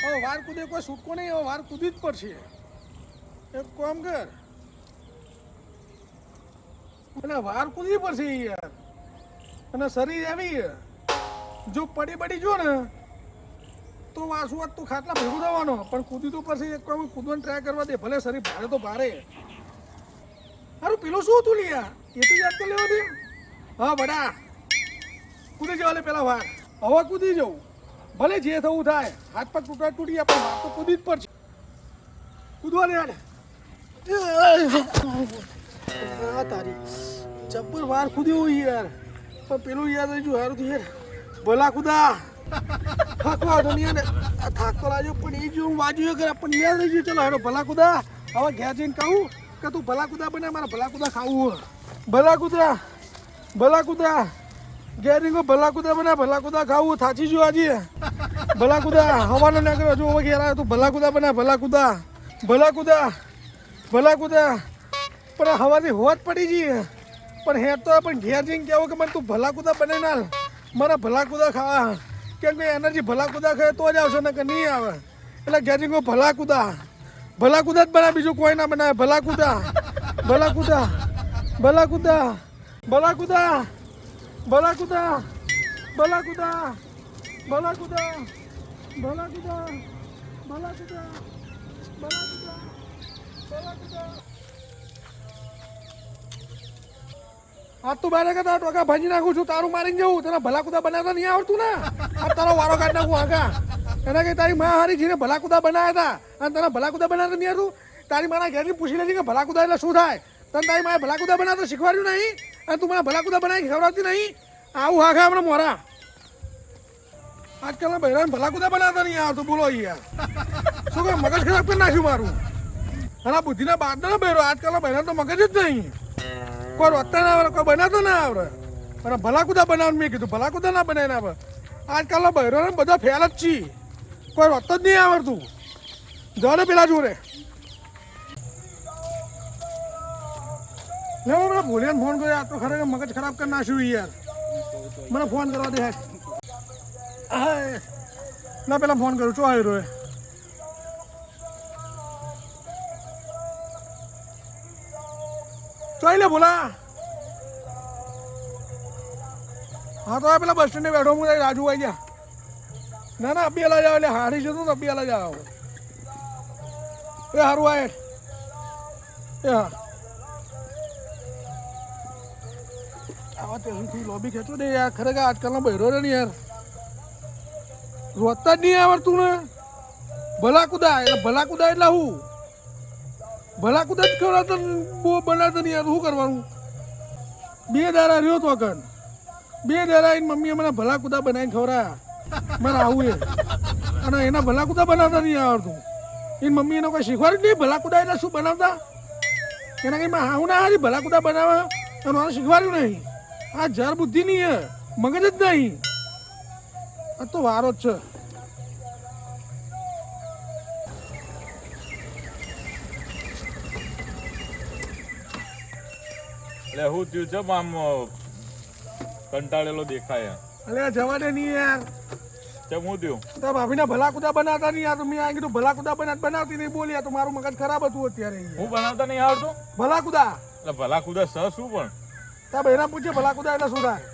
હવે વાર કૂદે કોઈ છૂટકો નહીં, હવે વાર કૂદી જ પડશે. એક કામ કર, અને વાર કૂદવી પડશે યાર. અને શરીર એવી જો પડી જો ને તો વાસુ વાત તો ખાટલા ભેગું થવાનો, પણ કૂદી તો પડશે. એક કામ કૂદવાનો ટ્રાય કરવા દે, ભલે શરીર ભારે તો ભારે. હારું પેલું શું હતું લિયા, એ તો યાદ કરી લેવા દે. હા બડા, કૂદી જવા લે પેલા વાર. હવે કૂદી જવું, ભલે જે થવું થાય. હાથ પગ તૂટી જાય પણ વાર તો કૂદી જ પડશે. કૂદવા લે યાર. તારી જબ્બર વાર કૂદ્યો યાર, પણ પેલું યાદ રહી ગયું. સારું યાર, ભલા કુદા થાકવા તો નહીં ને, થાકતો લાગ્યો પણ એ જો વાજ્યું કરે પણ યાદ રહી ગયું. ચલો હેડો ભલા કુદા. હવે ઘેર જઈને કહું કે તું ભલા કુદા બને, મારે ભલા કુદા ખાવું. ભલા કુદા ઘેર જઈને ભલા કુદા બને, ભલા કુદા ખાવું. થાચી જો આજે ભલા કુદા હવાનો ના કર્યો. જો હવે ઘેર આવ્યો તું ભલા કુદા બને, ભલા કુદા પણ હવાથી હોત પડી જઈએ. પણ હેર તો પણ ઘેર જઈને કહેવું કે મને તું ભલા કુદા બને ના, મારા ભલા કુદા ખાવા. કેમ કે એનર્જી ભલા કુદા ખાય તો જ આવશે, ને કે નહીં આવે. એટલે ઘેર જઈને ભલા કુદા જ બનાવે, બીજું કોઈ ના બનાવે. ભલા કુદા આ તું બારે કરતા ટોકા ભાજી નાખું છું, તારું મારીને જવું. તને ભલા કુદા બનાવતા નહીં આવડતું ને, આ તારો વારો કાઢી નાખું આગા. એના કે તારી મા હારી જીને ભલા કુદા બનાવ્યા હતા, અને તને ભલા કુદા બનાવતા નહીં આવતું. તારી મારા ઘેરથી પૂછી લેજે કે ભલા કુદા એટલે શું થાય. તને તારી માએ ભલા કુદા બનાવતા શીખવાડ્યું નહીં, અને તું મને ભલા કુદા બનાવી ખવડાવતી નહીં. આવું હાખા આપણે મોરા. આજકાલના બહેરાને ભલા કુદા બનાવતા નહીં આવતું. બોલો યાર, શું કે મગજ ખરાબ કરી નાખ્યું મારું. અને આ બુદ્ધિના બાદના બહેરો, આજકાલના બહેરાને તો મગજ જ નહીં. કોઈ રોતા ના આવડે, કોઈ બનાવતો ના આવડે. અને ભલા કુદા બનાવવાનું મેં કીધું, ભલા કુદા ના બનાવીને આવે. આજકાલના બહેરોને બધા ફેલ જ છીએ, કોઈ રોતો જ નહીં આવડતું. જવા પેલા જોડે લેવો. મને ભૂલ્યા ફોન કર્યો, આ તો ખરેખર મગજ ખરાબ કરી નાખ્યું યાર. મને ફોન કરવા દે. ના પેલા ફોન કરું, ચો આવ્યો રે. ચોઈ લે બોલા. હા તો પેલા બસ સ્ટેન્ડે બેઠો હું, રાજુ આવી ગયા. ના ના અબિયાલા જાવ, એટલે હારી જતું ને અબિયાલા જાવ. એ સારું આવે એ હા. આવા ત્યાંથી લોબી ખેંચો દે યાર. ખરેખર આજકાલનો બહેરો ને યાર રોતા જ નહીં આવડતું ને. ભલા કુદા એટલે હું ભલા કુદા જ ખવડાવતો બનાવતો નહીં યાર. શું કરવાનું? 2 દાડા રહ્યો તો કન, 2 દાડા આવીને મમ્મીએ મને ભલા કુદા બનાવીને ખવડાયા. મારે આવું એ, અને એના ભલા કુદા બનાવતા નહીં આવડતું. એની મમ્મી એને કોઈ શીખવાડ્યું નહીં ભલા કુદા એટલે શું બનાવતા. એના કંઈ હાવું ના હારી ભલા કુદા બનાવે, અને મને શીખવાડ્યું નહીં. આ જર બુદ્ધિ નહીં, મગજ જ નહીં. આ તો વારો જ છે. એટલે હું થયું છે આમ કંટાળેલો દેખાય. અલે જવા દે નહીં યાર. ચમ હું થયું? તો ભાભીના ભલા કુદા બનાવતા નહીં યાર. મેં આ કીધું ભલા કુદા બનાવતી નહીં બોલી. તો મારું મગજ ખરાબ હતું અત્યારે. હું બનાવતા નહીં આવડતું ભલા કુદા. એટલે ભલા કુદા શું પણ ત્યાં બહેરા પૂછે ભલા કુદા એટલે શું થાય.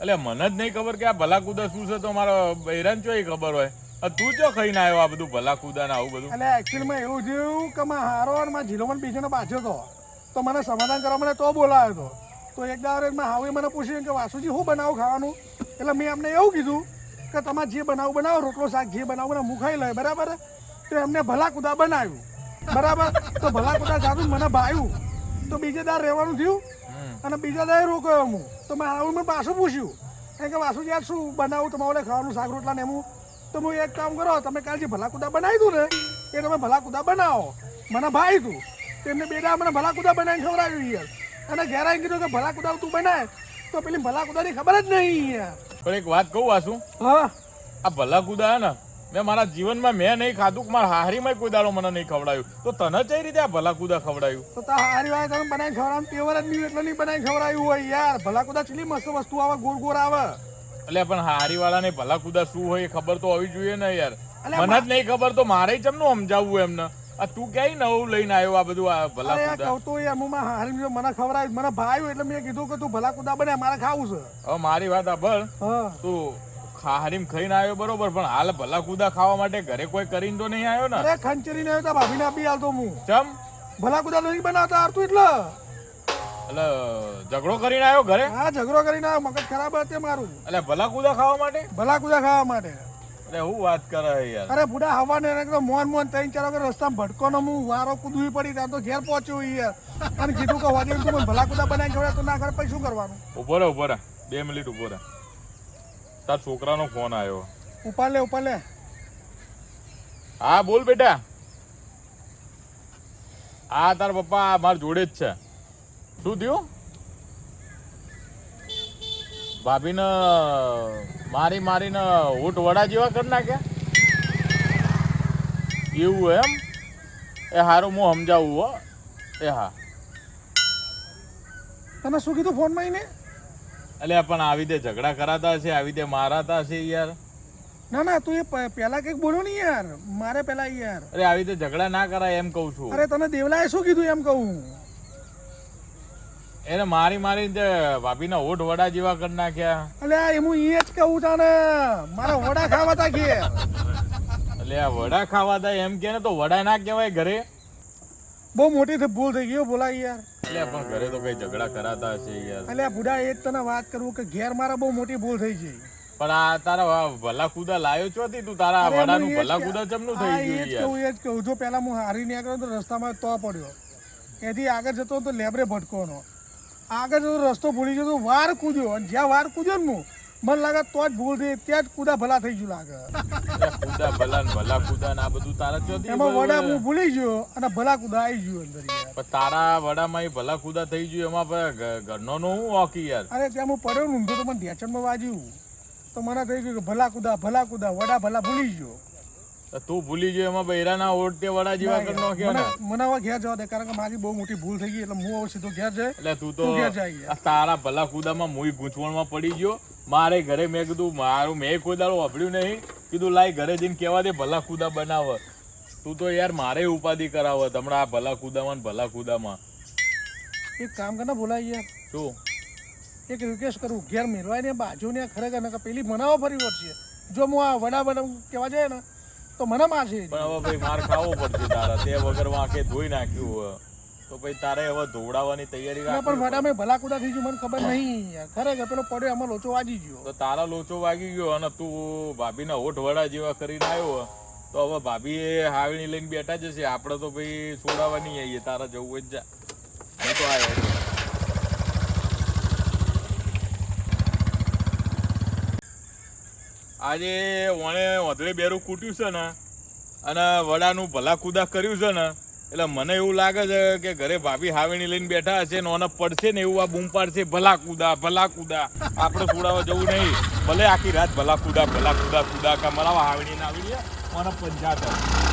એટલે મને જ નહીં ખબર કે આ ભલા કુદા શું છે. તો મારા બહેરાને ચોય ખબર હોય. તું ચો ખાઈને આવ્યો આ બધું ભલા કુદા ને આવું બધું? એટલે એકચ્યુઅલમાં એવું થયું કે મારા હારો અને મારા જીલો મને બીજાનો બાજ્યો તો મને સમાધાન કરવા મને તો બોલાવ્યો હતો. તો એક દાડે હાવે મને પૂછ્યું કે વાસુજી શું બનાવું ખાવાનું. એટલે મેં એમને એવું કીધું કે તમારે જે બનાવો રોટલો શાક જે બનાવું હું ખાઈ લે બરાબર. તો એમને ભલા કુદા બનાવ્યું બરાબર. તો ભલા કુદા જાતું મને ભાવ્યું. તો બીજે દાડ રહેવાનું થયું, અને બીજા દાડે રોકાયો હું. તો મેં આવું મેં પાછું પૂછ્યું કે વાસુજી યાર શું બનાવું તમારે ખાવાનું શાક રોટલા ને એમ. તો હું એક કામ કરો, તમે કાલે જે ભલા કુદા બનાવી દઉં ને એ તમે ભલા કુદા બનાવો. મને ભાઈ તું તેમને 2 દાડા મને ભલા કુદા બનાવીને ખવડાવ્યું યાર. અને ઘેર આવીને કીધું કે ભલા કુદા તું બનાય. તો પેલી ભલા કુદાની ખબર જ નહીં યાર. પણ એક વાત કહું વાસુ, હા આ ભલા કુદા ને મેં મારા જીવનમાં મેં નહીં ખાધું, મારા હારીમાં કોઈ દાડો મને નહીં ખવડાવ્યું. તો તને કઈ રીતે આ ભલા કુદા ખવડાવ્યું? તો તા હારી વાત તમે બનાવી ખવડાવવાનું પેવર જ નહીં એટલે નહીં બનાવી ખવડાવ્યું હોય યાર. ભલા કુદા ચીલી મસ્ત વસ્તુ આવે, ગોળ ગોળ આવે. એટલે પણ હારી વાળાને ભલા કુદા શું હોય એ ખબર તો હોવી જોઈએ ને યાર. અલ્યા, મને જ નહીં ખબર તો મારે ચમનું સમજાવવું એમને. આ તું ક્યાંય નવું લઈને આવ્યો આ બધું આ ભલા અરે કુદા? કહું તો યાર હું મારા હારીને મને ખવડાવ્યું, મને ભાવ્યું એટલે મેં કીધું કે તું ભલા કુદા બને, મારે ખાવું છે. હવે મારી વાત સાંભળ, હા તું હારીમ ખાઈને આવ્યો બરોબર, પણ હાલ ભલા કુદા ખાવા માટે ઘરે કોઈ કરીને તો નહીં આવ્યો ને? અરે ખંચેરી ને આવ્યો ભાભીને આપી આલતો હું. ચમ ભલા કુદા નહીં બનાવતા આવતું એટલે. એટલે ઝઘડો કરીને આવ્યો ઘરે? હા ઝઘડો કરીને આવ્યો, મગજ ખરાબ હતી મારું. એટલે ભલા કુદા ખાવા માટે? ભલા કુદા ખાવા માટે. એટલે હું વાત કરે યાર. અરે બુડા હવાને એકદમ મોન 3-4 વખત રસ્તામાં ભટકો ને હું વારો કૂદવી પડી, ત્યાં તો ઘેર પહોંચ્યો યાર. અને કીધું કે વાજે તું મને ભલા કુદા બનાવી ખવડાવે તો ના કરે, પછી શું કરવાનું? ઉભો રહે 2 મિનિટ ઉભો રહે. તાર છોકરાનો ફોન આવ્યો. ઉપાડ લે. હા બોલ બેટા. હા તાર પપ્પા માર જોડે જ છે. શું થયું? ભાભીને મારીને ઊંટ વડા જેવા કરી નાખ્યા? એવું એમ? એ હારું હું સમજાવું હો. એ હા. તને શું કીધું ફોનમાં એને? એટલે પણ આવી રીતે ઝઘડા કરાતા હશે, આવી રીતે મારાતા હશે યાર. ના તું એ પહેલા કઈક બોલો ને યાર, મારે પહેલા યાર. અરે આવી રીતે ઝઘડા ના કરાય એમ કહું છું. અરે તને દેવલાએ શું કીધું એમ કહું? એને મારી ભાભીના હોઠ વડા જેવા કરી નાખ્યા. અલ્યા હું એ જ કહું તને, મારા વડા ખાવા તા ઘેર. એટલે આ વડા ખાવા તા એમ કે ને તો વડા ના કહેવાય ઘરે? બહુ મોટી ભૂલ થઈ ગઈ બોલા યાર. એટલે પણ ઘરે તો કઈ ઝઘડા કરાતા હશે યાર. અલ્યા બુડા એ જ તને વાત કરું કે ઘેર મારા બહુ મોટી ભૂલ થઈ ગઈ. પણ આ તારા ભલા કુદા લાયો ચોથી તું? તારા વડાનું ભલા કુદા ચમનું થઈ ગયું યાર? એ જ કહું. જો પેલા હું હારી નીકળ્યો તો રસ્તામાં તો પડ્યો, એથી આગળ જતો તો લેબરે ભટકોનો, આગળ જતો રસ્તો ભૂલી જતો, વાર કૂદ્યો, અને જ્યાં વાર કૂદ્યો ને હું, મને લાગે તો જ ભૂલ થઈ, ત્યાં જ કુદા ભલા થઈ ગયું લાગે. કુદા ભલા ને ભલા કુદા ને આ બધું તારા ચોથી? એમાં વડા હું ભૂલી ગયો અને ભલા કુદા આવી ગયું અંદર યાર. પણ તારા વડામાં એ ભલા કુદા થઈ ગયું, એમાં ઘરનો નું હું ઓકી યાર. અરે ત્યાં હું પડ્યો ને ઊંધો તો મને ઢેચણમાં વાગ્યું, તો મને થઈ ગયું કે ભલા કુદા વડા ભલા ભૂલી ગયો. તું ભૂલી ગયો એમાં બૈરાના ઓટ તે વડા જેવા કરી નાખ્યા ને? મને હવે ઘેર જવા દે, કારણ કે મારી બહુ મોટી ભૂલ થઈ ગઈ, એટલે હું હવે સીધો ઘેર જાય. એટલે તું તો ઘેર જાય. આ તારા ભલા કુદામાં મુઈ ગૂંચવણમાં પડી ગયો. મારે ઘરે મેં કીધું મેં કોઈ દાડો વાપર્યું નહીં, કીધું લાઈ ઘરે જઈને કહેવા દે ભલા કુદા બનાવ. તું તો યાર મારે ઉપાધિ કરાવત હમણાં આ ભલા કુદામાં. એક કામ કરના બોલાય યાર. શું? એક રિક્વેસ્ટ કરું, ઘેર મેળવાય ને બાજુ ને ખરેખર ને પેલી મનાવો ફરી વળશે. જો હું આ વડા કહેવા જાય ને તો મને મારશે. પણ હવે ભાઈ માર ખાવો પડશે તારા, તે વગર વાંકે ધોઈ નાખ્યું તો ભાઈ તારે હવે ધોવડાવવાની તૈયારી રાખ. પણ વડા મેં ભલા કુદા થઈ ગયું મને ખબર નહીં યાર, ખરેખર પેલો પડ્યો આમાં લોચો વાગી ગયો. તો તારા લોચો વાગી ગયો અને તું ભાભીના હોઠ વડા જેવા કરીને આવ્યો, તો હવે ભાભી હાવણી લઈને બેઠા જશે. આપણે તો ભાઈ છોડાવવા નહીં આવીએ, તારા જવું જ જા. હું તો આવ્યો. આજે વણે વધડે બેરું કૂટ્યું છે ને અને વડાનું ભલા કુદા કર્યું છે ને, એટલે મને એવું લાગે છે કે ઘરે ભાભી હાવેણી લઈને બેઠા હશે ને ઓને પડશે ને એવું આ બૂમ પાડશે, ભલા કુદા. આપણે છોડાવવા જવું નહીં, ભલે આખી રાત ભલા કુદા કા મરાવા હાવેણી ના આવડી ઓને પંચાયત.